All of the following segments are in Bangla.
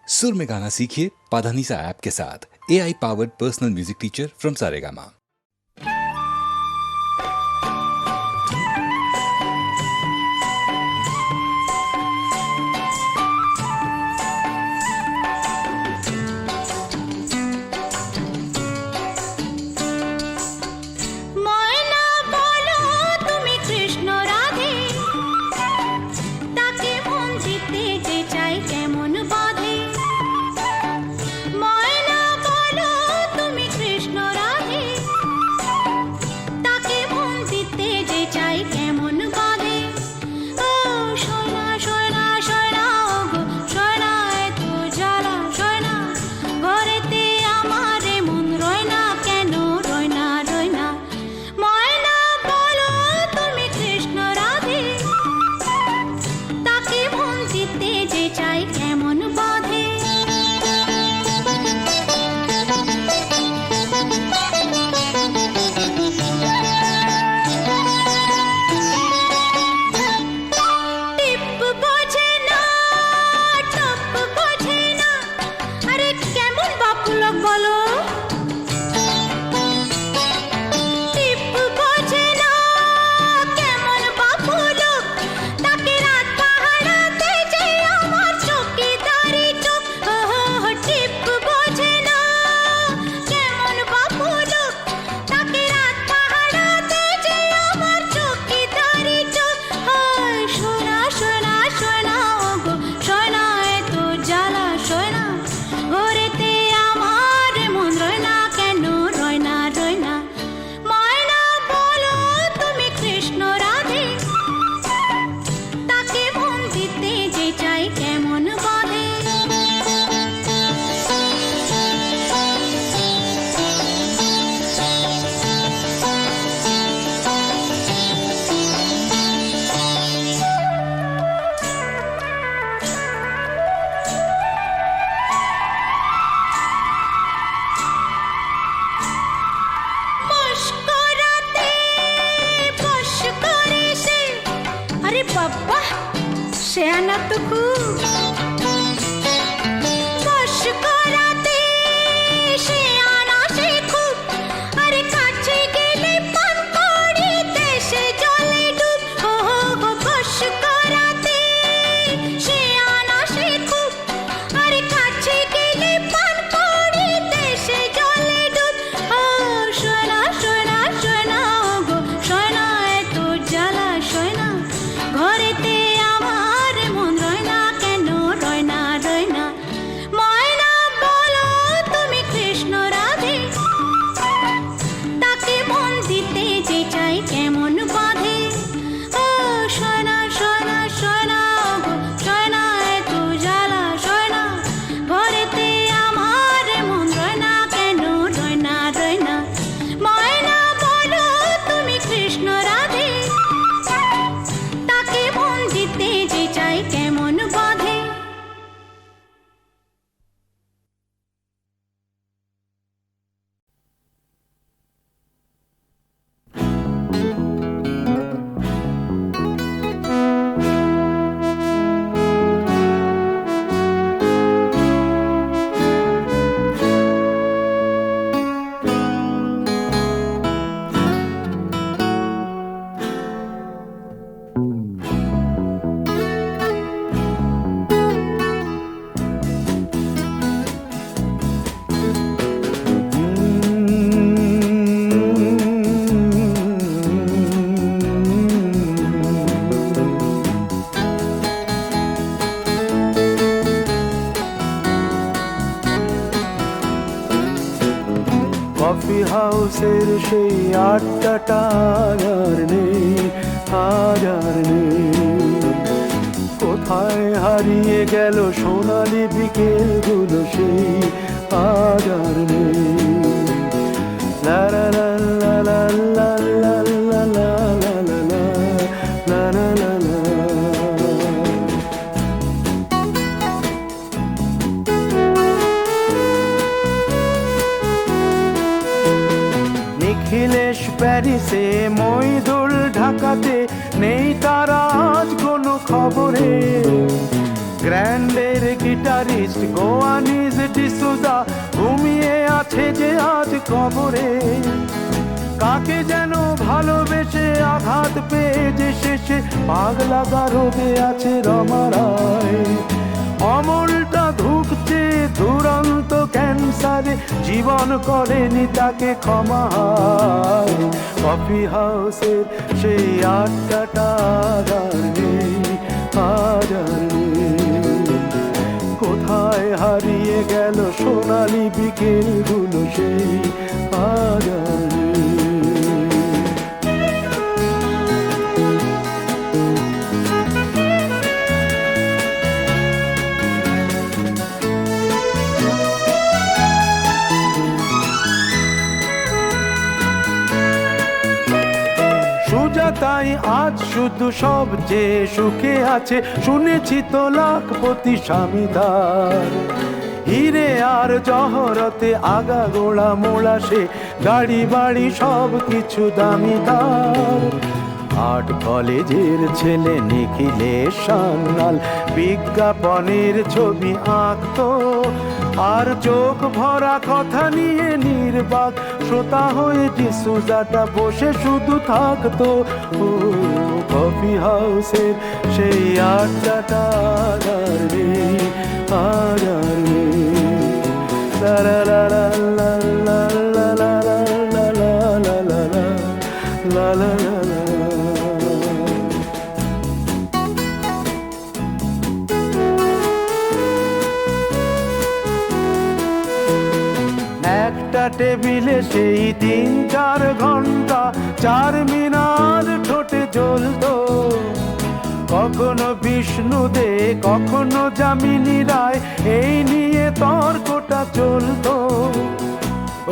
सुर में गाना सीखिए पाधानीसा ऐप के साथ। AI powered personal music teacher from Saregama. Coffee হাউসের সেই আড্ডাটা আর নেই, আজ আর নেই। কোথায় হারিয়ে গেল সোনালি বিকেলগুলো সেই, আজ আর নেই। লা লা লা লা লা লা লা লা লা লা লা লা লা লা। নিখিলেশ প্যারিসে, মইদুল ঢাকাতে, নেই তারা আজ কোনো খবরে। গ্র্যান্ডের গিটারিস্ট গোয়ানিজ ডিসুজা ঘুমিয়ে আছে যে আজ কবরে। কাকে যেন ভালোবেসে আঘাত পেয়ে যে শেষে পাগলা গারদে আছে রমা রায়। অমলটা ধুকছে দুরন্ত ক্যান্সারে, জীবন করেনি তাকে ক্ষমা। কফি হাউসের সেই আড্ডাটা আর নেই, আজ আর নেই। কোথায় হারিয়ে গেল সোনালি বিকেলগুলো সেই আজ আর নেই। তাই আজ শুধু সবচেয়ে সুখে আছে, শুনেছি তো লাখপতি স্বামীদার। হিরে আর জহরতে আগা গোড়া মোড়া সে, গাড়ি বাড়ি সব কিছু দামি তার। আর্ট কলেজের ছেলে নিখিলেশ সান্যাল বিজ্ঞাপনের ছবি আঁকতো, আর চোখ ভরা কথা নিয়ে নির্বাক শ্রোতা হয়ে ডিসুজাটা বসে শুধু থাকতো। ও কফি হাউসের সেই আড্ডাটা আর নেই, আর নেই। লা লা লা লা লা লা লা লা লা লা লা লা লা লা লা। একটা টেবিলে সেই 3-4 ঘন্টা 4 মিনার ঠোঁটে জ্বলতো। কখনো বিষ্ণু দে কখনো যামিনী রায়, এই নিয়ে তর্কটা চলতো।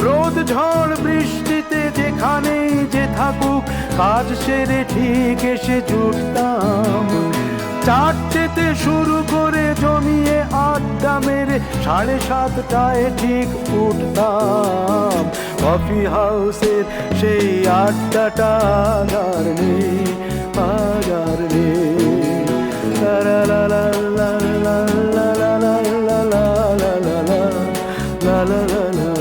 রোদ ঝড় বৃষ্টিতে যেখানেই যে থাকুক, কাজ সেরে ঠিক এসে জুটতাম। 4টেতে শুরু করে জমিয়ে আড্ডা মেরে 7:30টায় ঠিক উঠতাম। কফি হাউসের সেই আড্ডাটা আর নেই, আর নেই। লা লা লা লা লা লা লা লা লা লা লা লা লা লা।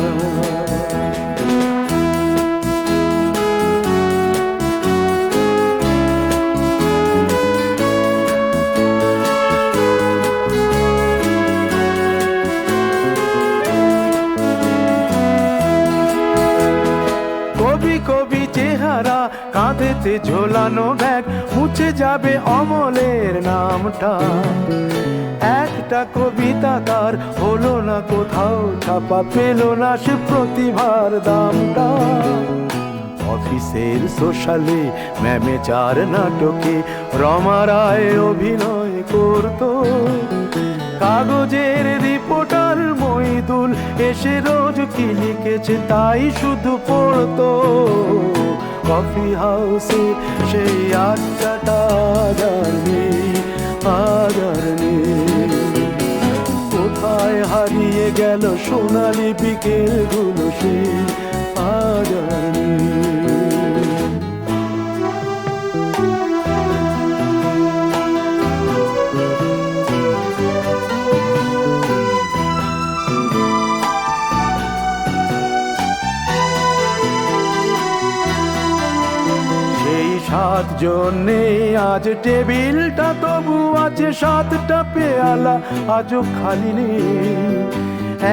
কবি চেহারা, কাঁধেতে ঝোলানো ব্যাগ, মুছে যাবে অমলের নামটা। একটা কবিতা তার হলো না কোথাও ছাপা, পেল না সে প্রতিভার দামটা। অফিসের সোশ্যালে ম্যামেচার নাটকে রমা রায় অভিনয় করতো। কাগজের রিপোর্টার মইদুল এসে রোজ কি লিখেছে তাই শুধু পড়তো। কফি হাউসে সেই আড্ডাটা আর নেই, আর নেই। কোথায় হারিয়ে গেল সোনালি বিকেলগুলো সেই আর নেই। সাত জনে আজ টেবিলটা, তবু আছে 7টা পেয়ালা আজও খালি নেই।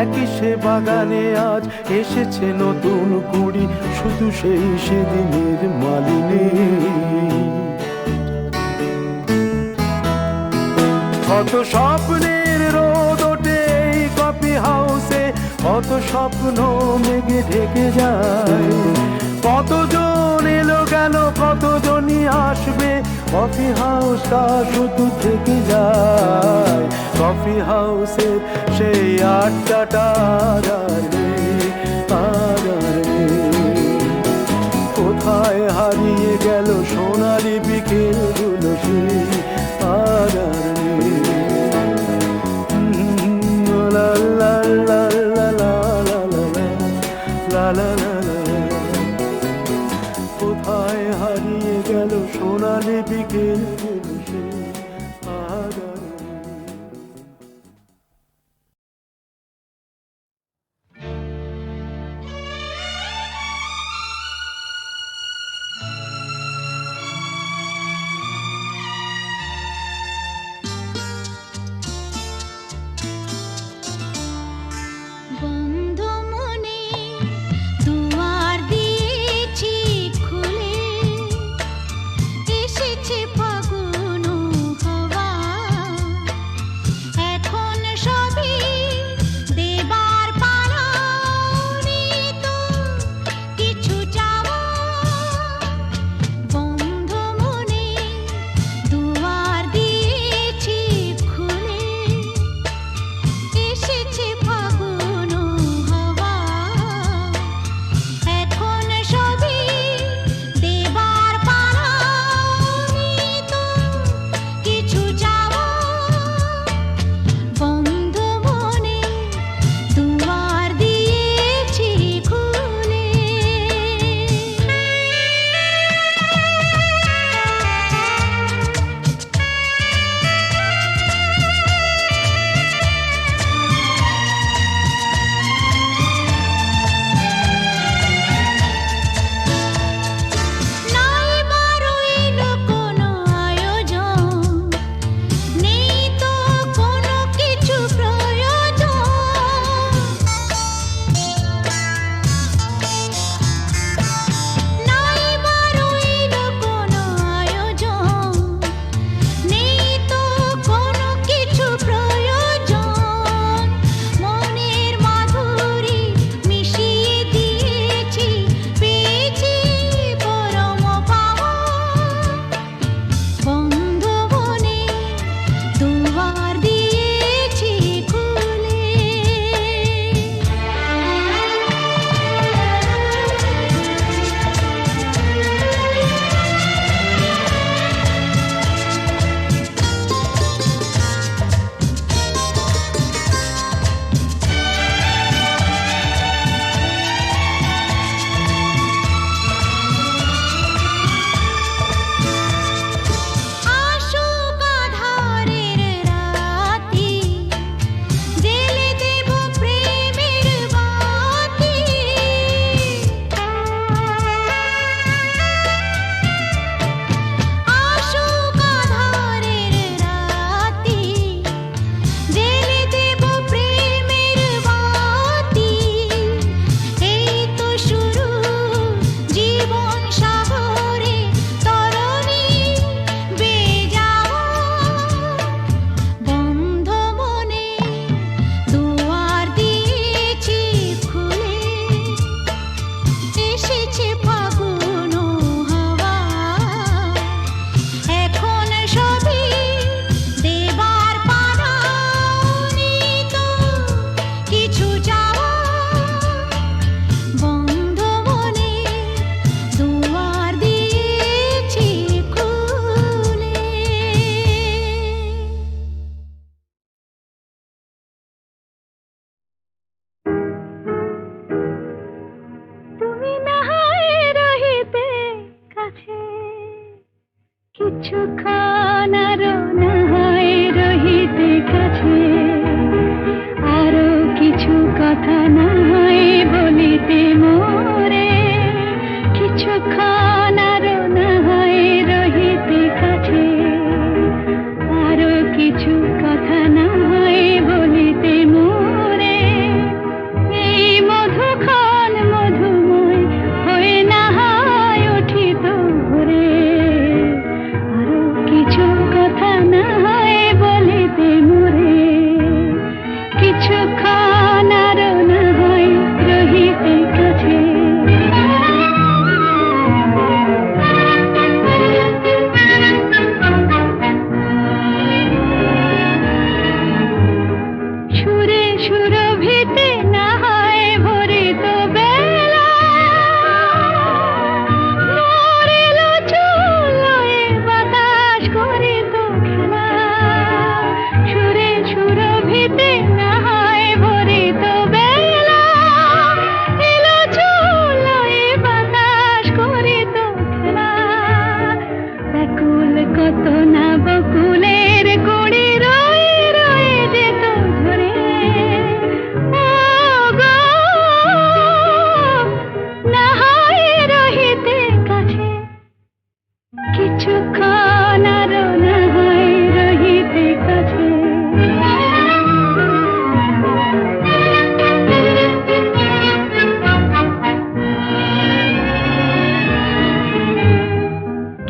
একই সে বাগানে আজ এসেছে নতুন কুড়ি, শুধু সেই সেদিনের মালিনী। কত স্বপ্নের রোদ ওঠে এই কফি হাউসে, কত স্বপ্ন মেঘে ঢেকে যায়। কতজন এলো গেল, কতজনই আসবে, কফি হাউসটা শুধু থেকে যায়। কফি হাউসের সেই আড্ডাটা আর নেই, আর নেই। কোথায় হারিয়ে গেল সোনালি বিকেলগুলো সেই আর নেই। লা লা লা লা লা লা লা লা লা। কোথায় হারিয়ে গেল সোনালি বিকেলগুলো সেই আর নেই। কিছুক্ষণ আরো না হয় রহিতে কাছে, আরো কিছু কথা না হয় বলিতে মোরে, কিছুক্ষণ আরো না হয় রহিতে কাছে, আরো কিছু কথা না হয় বলিতে মোরে, এই মধুক্ষণ মধুময় হয়ে না হয় উঠিত ভোরে, আরো কিছু কথা না হয় বলিতে মোরে, কিছুক্ষণ আরো না হয় রহিতে কাছে। সুরে সুরভিতে না হয় ভরিত বেলা, মরিল চুলোয় বাতাস করিত খেলা, সুরে সুরভিতে না হয় ভরিত বেলা, এলো চুলোয় বাতাস করিত খেলা, ব্যাকুল কত না বকুলের কুড়ি রয়ে রয়ে যেত ঝরে, ও গো না হয় রহিতে কাছে, কিছুক্ষণ আরো না হয় রহিতে কাছে।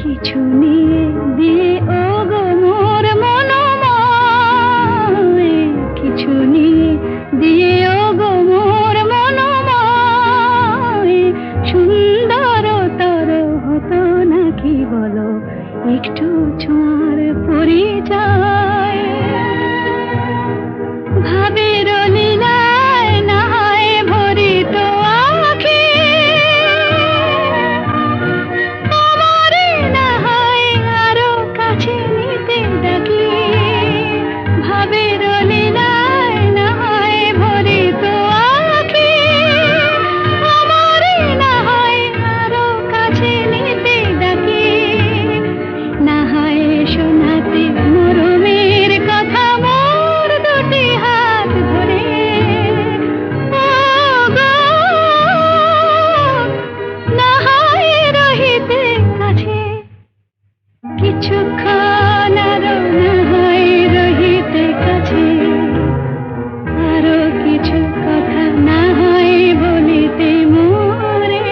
কিছু নিয়ে দিয়ে ও গো মোর মনোময়, কিছু নিয়ে দিয়ে ও গো মোর মনোময়, সুন্দর তর হতো নাকি বলো একটু ছোঁয়ার পরিচয়, ভাবের লীলায় না হয় ভরিত আঁখি, আমারে না হয় আরো কাছে নিতে ডাকি, ভাবের লীলায় না হয় ভরিত আঁখি, আমারে না হয় আরো কাছে নিতে ডাকি, না হয় শোনাতে মরমের কথা মোর দুটি হাত ধরে, ও গো না হয় রহিতে কাছে, কিছুক্ষণ আরো না হয় রহিতে কাছে, আরো কিছু কথা না হয় বলিতে মোরে।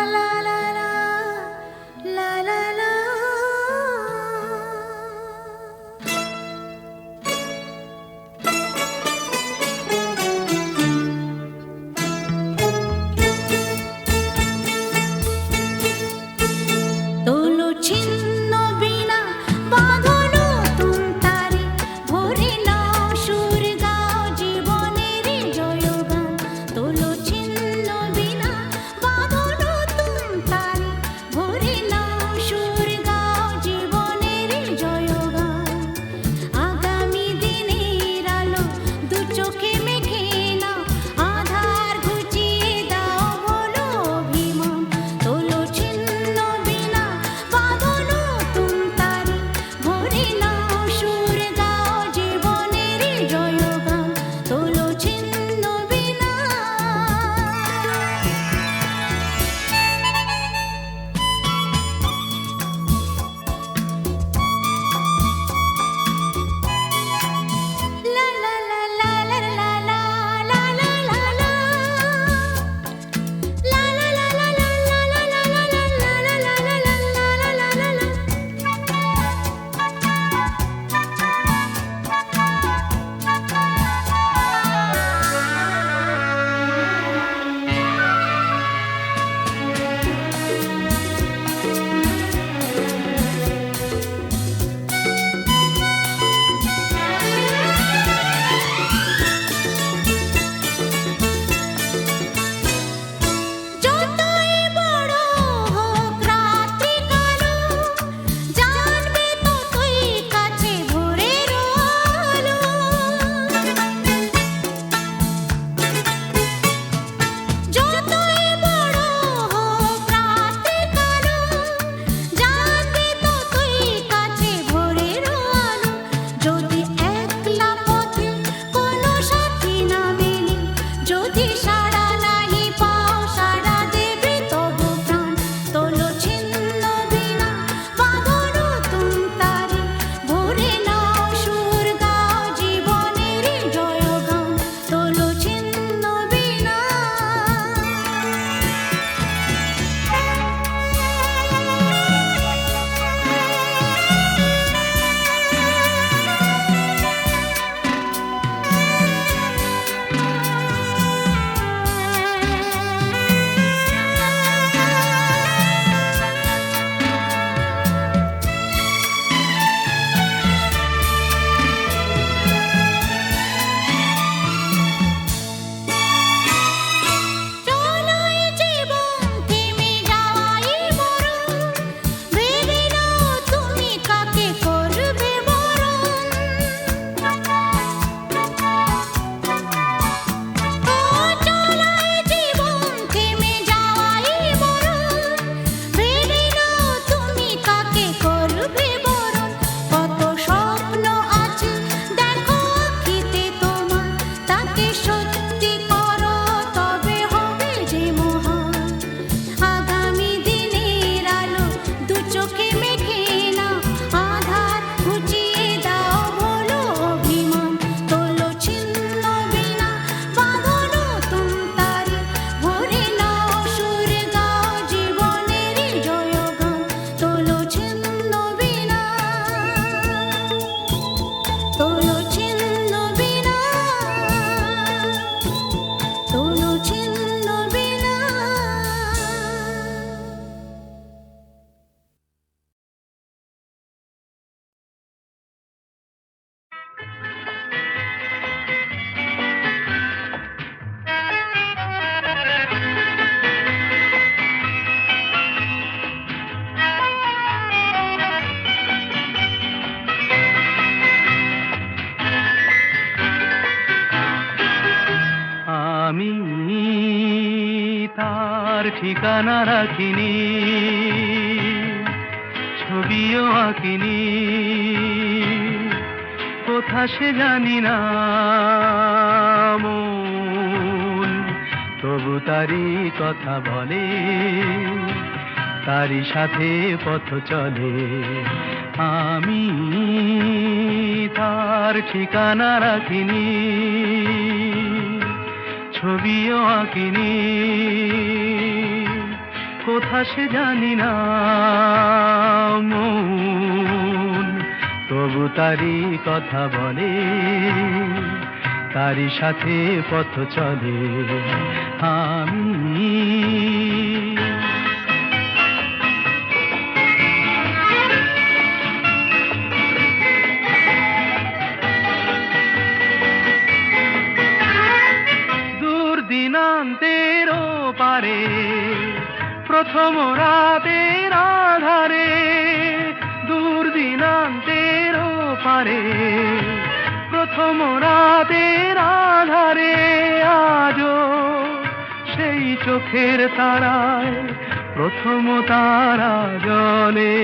la la la la la la তোলো ছিন্ন বিনা বাঁধলো তুম তারে ভরে নাও সুর গাও জীবনের জয়গান তোলো ছিন্ন বিনা বাঁধলো তুম তারে ভরে নাও সুর গাও জীবনের জয়গান আগামী দিনের আলো দু চোখে মেখে নাও আধার ঘুচিয়ে দাও বলো অভিমান তোলো ছিন্ন বিনা বাঁধলো তুম তারে ভরে নাও সুর গাও জীবনের জয়গান তোলো ছিন্ন বিনা La la la la la la la la la la la La la la la la la la la la la la la la la la যতই বড় হোক রাত্রি কালো জানবে ততই কাছে ভোরের আলো যতই বড় হোক রাত্রি কালো জানবে ততই কাছে ভোরের আলো যদি একলা পথে কোনো সাথী না মেলে যদি সাড়া নাহি পাও সাড়া দেবে তবু প্রাণ তোলো ছিন্ন বিনা বাঁধলো তুম তারে ভরে নাও সুর গাও জীবনের জয়গান তোলো ছিন্ন বিনা চলোই জীবন থেমে যাওয়াই মরণ ভেবে নাও তুমি কাকে করবে বরণ চলোই জীবন থেমে যাওয়াই মরণ ভেবে নাও তুমি কাকে করবে বরণ কত স্বপ্ন আছে দেখো আখিতে তোমার তাকে সত্যি করো তবে হবে যে মহান আগামী দিনের আলো দু চোখে মেখে নাও আধার ঘুচিয়ে দাও বলো অভিমান তোলো ছিন্ন বিনা বাঁধলো তুম তারে ভরে নাও সুর গাও জীবনের জয়গান তোলো ছিন্ন বিনা তোলো ছিন্ন বিনা তোলো ছিন্ন বিনা আমি তার ঠিকানা রাখিনি ছবিও আঁকিনি কোথা সে জানি না মন তবু তারি কথা বলে তারি সাথে পথ চলে আমি তার ঠিকানা রাখিনি ছবিও আঁকিনি কোথা সে জানি না মন, তবু তারি কথা বলে, তারি সাথে পথ চলে আমি। দূর দিনান্তের পারে প্রথম রাতের আধারে, দূর দিনান্তের পারে প্রথম রাতের আধারে, আজও সেই চোখের তারায় প্রথম তারা জ্বলে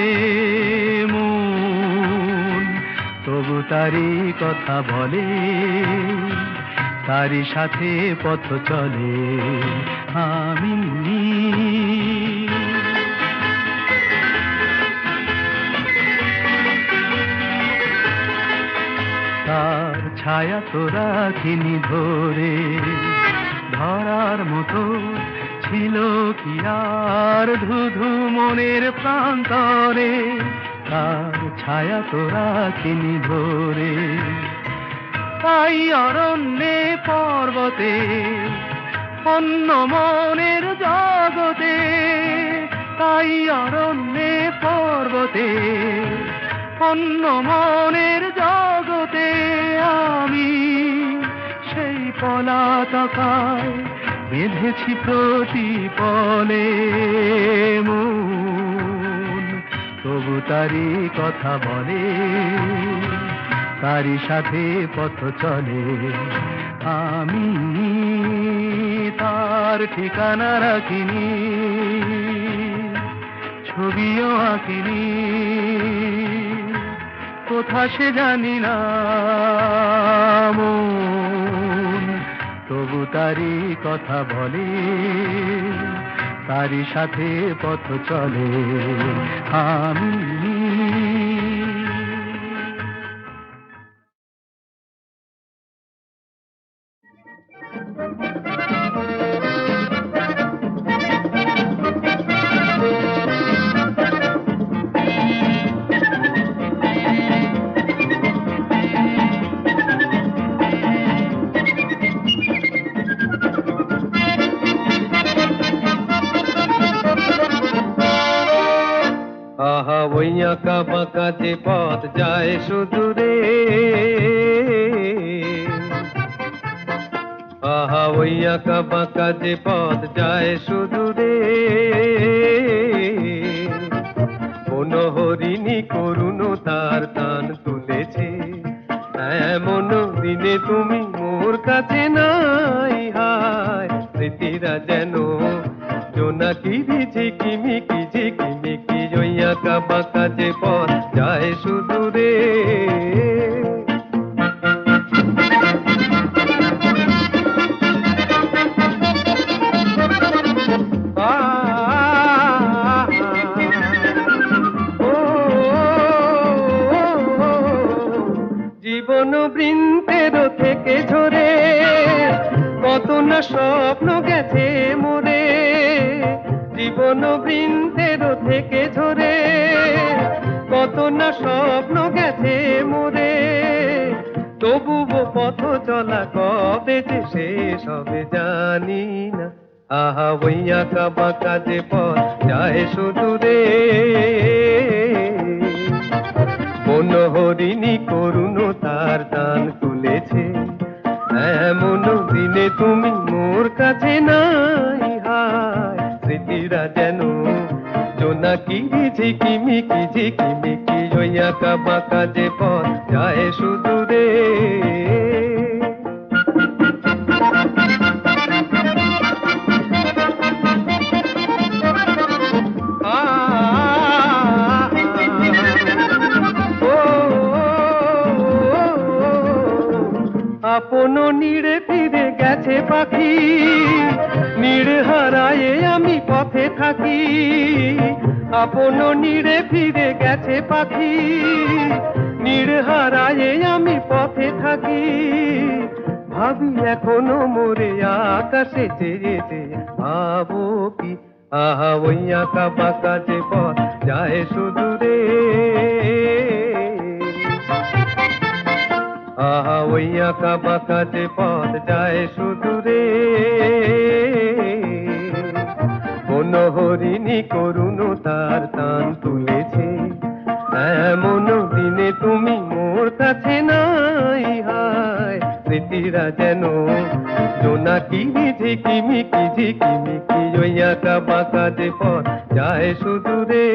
মন, তবু তারি কথা বলে, তারি সাথে পথ চলে আমি। তার ছায়া তো রাখিনি ধরে, ধরার মতো ছিল কি আর ধুধু মনের প্রান্তরে, তার ছায়া তো রাখিনি ধরে, তাই অরণ্যে পর্বতে অন্য মনের জগতে, তাই অরণ্যে পর্বতে অন্য মনের জগতে আমি সেই পলাতকায় বেঁধেছি প্রতিপলে মন, তবু তারি কথা বলে, তারি সাথে পথ চলে আমি। তার ঠিকানা রাখিনি, ছবিও আঁকিনি, কোথা সে জানি না মন, তবু তারি কথা বলে, তারি সাথে পথ চলে আমি। আহা ওই আঁকা বাঁকা যে পথ যায় সুদূরে, আহা ওই আঁকা বাঁকা যে পথ যায় সুদূরে, কোন হরিণী করুণ তার টান তুলেছে, এমন দিনে তুমি মোর কাছে নাই, হায় স্মৃতিরা যেন জোনাকি ঝিকিমিকি ঝিকিমিকি, ওই আঁকা বাঁকা যে পথ যায় সুদূরে। জীবন বৃন্তের থেকে ঝরে কত না স্বপ্ন গেছে মোরে, জীবন বৃন্তের থেকে ঝরে কত না স্বপ্ন গেছে মোরে, তবুও পথ চলা কবে যে শেষ হবে জানি না, আহা ওই আঁকা বাঁকা যে পথ যায় সুদূরে, কোন হরিণী করুণ তার টান তুলেছে, এমন দিনে তুমি মোর কাছে নাই, হায় স্মৃতিরা যেন জোনাকি ঝিকিমিকি ঝিকিমিকি, ওই আঁকা বাঁকা যে পথ যায় সুদূরে। আপন নীড়ে ফিরে গেছে পাখি, নীড় হারায়ে আমি পথে থাকি, আপন নীড়ে ফিরে গেছে পাখি, নীড় হারায়ে আমি পথে থাকি, ভাবি এখনো মোরে আকাশে চেয়ে চেয়ে, ভাবো কি আহা ওই আঁকা বাঁকা যে পথ যায় সুদূরে, আহা ওই আঁকা বাঁকা যে পথ যায় সুদূরে, কোন হরিণী করুণ তার টান তুলেছে, এমন দিনে তুমি মোর কাছে নাই, হায় স্মৃতিরা যেন জোনাকি ঝিকিমিকি ঝিকিমিকি, ওই আঁকা বাঁকা যে পথ যায় সুদূরে।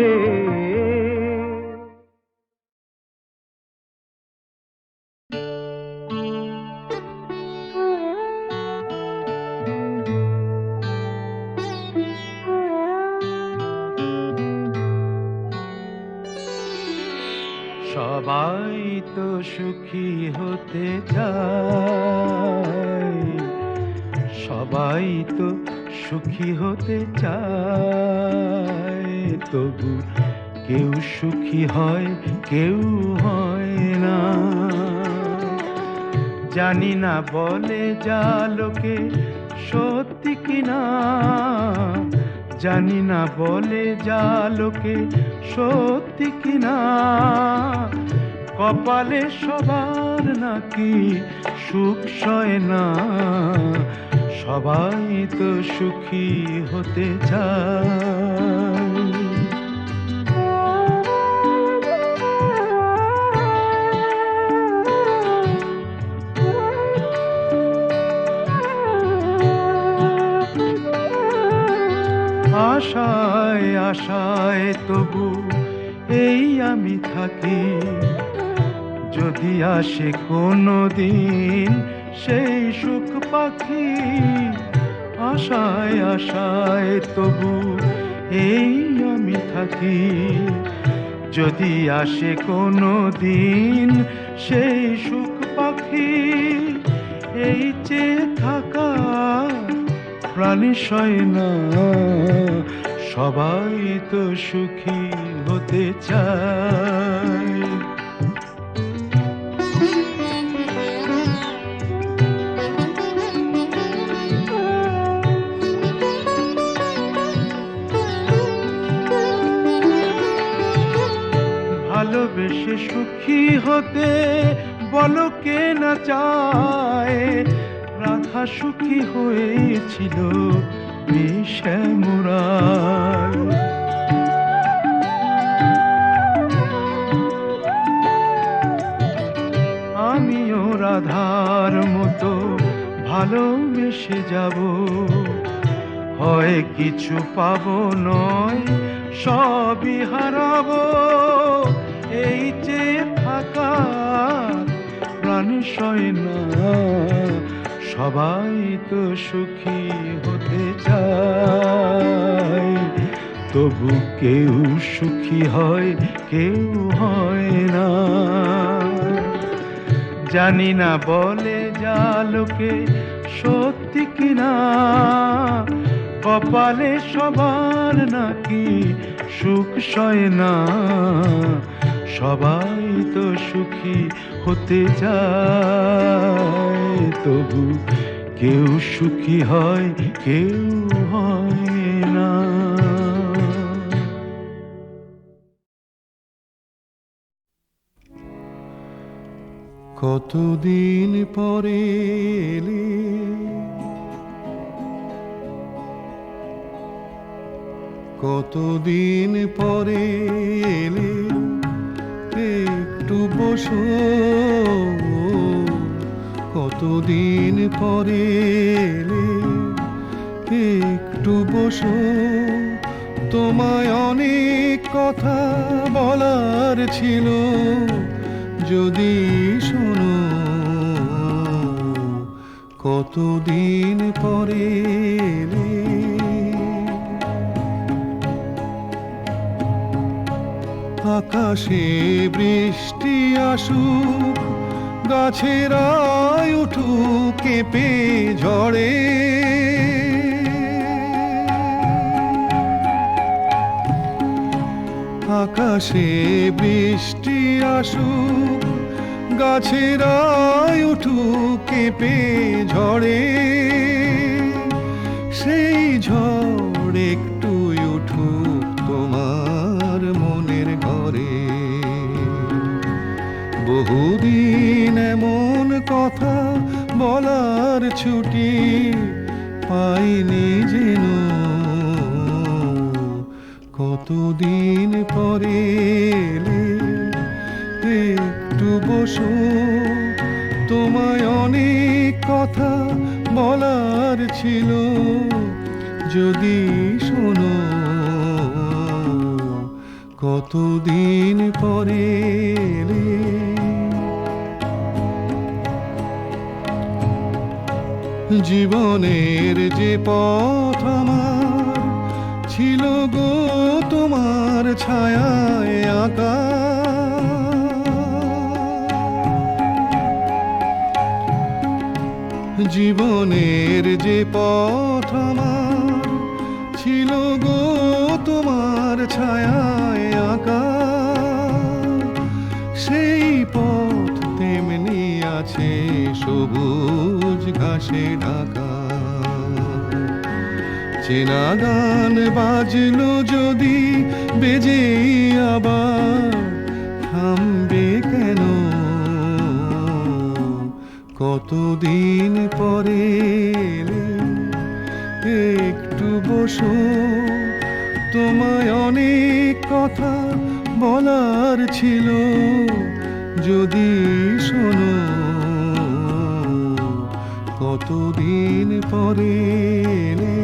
সবাই তো সুখী হতে চায়, সবাই তো সুখী হতে চায়, তবু কেউ সুখী হয় কেউ হয় না। জানি না বলে যা লোকে সত্যি কিনা, জানি না বলে যা লোকে সত্যি কিনা, কপালে সবার নাকি সুখ সয় না, সবাই তো সুখী হতে চায়। আশায় আশায় তবু এই আমি থাকি, যদি আসে কোনো দিন সেই সুখ পাখি। আশায় আশায় তবু এই আমি থাকি, যদি আসে কোনো দিন সেই সুখ পাখি। এই চেয়ে থাকা প্রাণী সয় না, সবাই তো সুখী হতে চায়। ভালোবেসে সুখী হতে বলো কে না চায়, রাধা সুখী হয়েছিল শ্যামরায়। আমিও রাধার মতো ভালোবেসে যাব, হয় কিছু পাবো নয় সবই হারাবো। এই যে থাকা প্রাণী সয় না, সবাই তো সুখী হতে চায়, তবু কেউ সুখী হয় কেউ হয় না। জানি না বলে যা লোকে সত্যি কিনা, কপালে সবার নাকি সুখ সয় না, সবাই তো সুখী হতে চায়, তবু কেউ সুখী হয় কেউ হয় না। কতদিন পরে এলে, কতদিন পরে এলে, একটু বসো। কতদিন পরে এলে, একটু বসো। তোমায় অনেক কথা বলার ছিল, যদি শোনো। কতদিন পরে এলে, আকাশে বৃষ্টি আসুক, গাছেরাই উঠুক কেঁপে ঝড়ে, আকাশে বৃষ্টি আসুক, গাছেরাই উঠুক কেঁপে ঝড়ে। সেই ঝড় একটু কথা বলার ছুটি পাইনি যেন কতদিন পরে এলে একটু বসো তোমায় অনেক কথা বলার ছিল যদি শোনো কতদিন পরে এলে জীবনের যে পথ আমার ছিল গো তোমার ছায়ায় আঁকা জীবনের যে পথ আমার ছিল গো তোমার ছায়ায় আঁকা সেই পথ তেমনি আছে সবুজ ঘাসে ঢাকা চেনা গান বাজলো যদি বেজে আবার থামবে কেন কতদিন পরে এলে একটু বসো তোমায় অনেক কথা বলার ছিল যদি শোনো কতদিন পরে এলে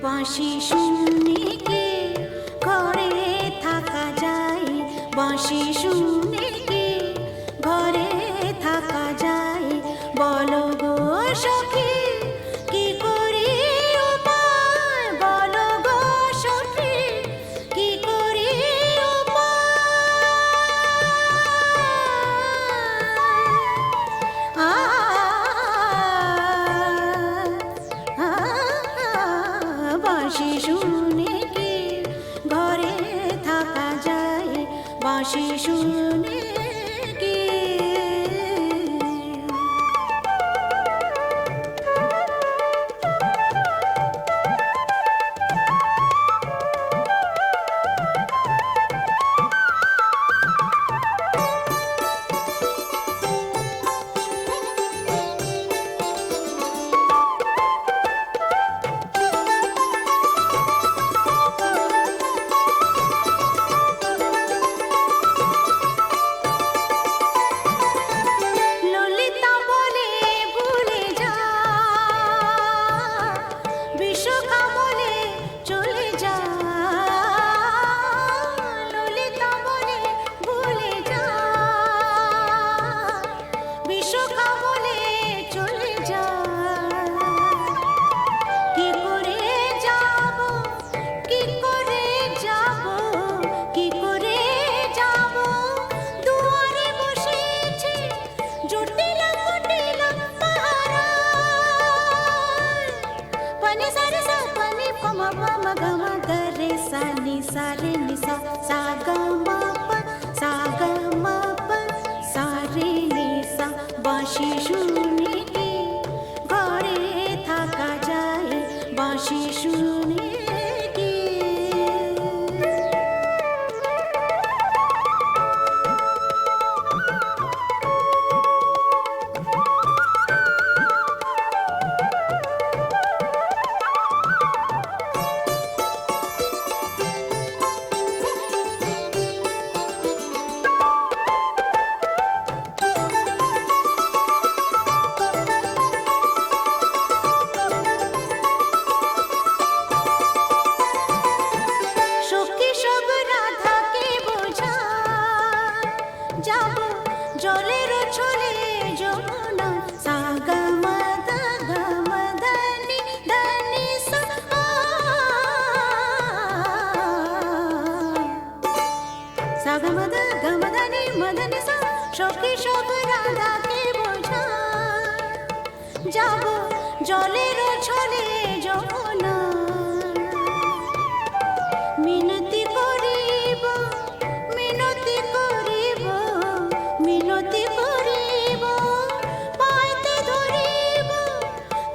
বাঁশি শুনে কি ঘরে থাকা যায় বাঁশি শুনে কি ঘরে থাকা যায় বলো গো সখী কি করি উপায় বলো গো সখী কি করি বাঁশি শুনে কি ঘরে থাকা যায় বাঁশি শুনে কি বাঁশি শুনে কি ঘরে থাকা যায় বাঁশি শুনে কি যাব জলের ছলে যমুনা সাগমদা গমদানি দানি সা সাগমদা গমদানি মদনি সা সখী সব রাধাকে বোঝা যাব জলের ছলে যমুনা মিনতি করিব মিনতি করিব মিনতি করিব পাইতে ধরিব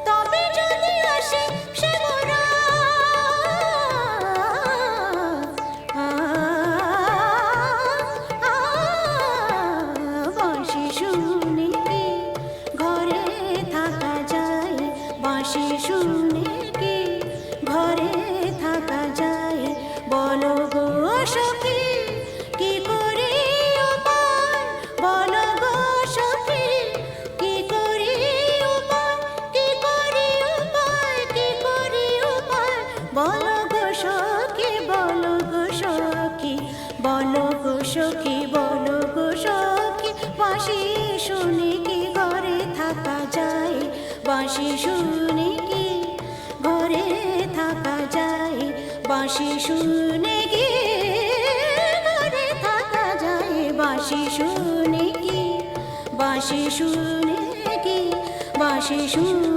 তবে যদি আসে সে মোরা বাঁশি শুনে কি ঘরে থাকা যায় বাঁশি শুনে কি ঘরে থাকা যায় বলো গো সখী কি করে উপায় বলো গো সখী কি করে উপায় কি করে উপায় কি করে উপায় বলো গো সখী বলো গো সখী বলো গো সখী বলো গো সখী বাঁশি শুনে কি ঘরে থাকা যায় বাঁশি শুনে কি ঘরে থাকা যায় বাঁশি শুনে কি ঘরে থাকা যায় বাঁশি শুনে কি বাঁশি শুনে কি বাঁশি শুনে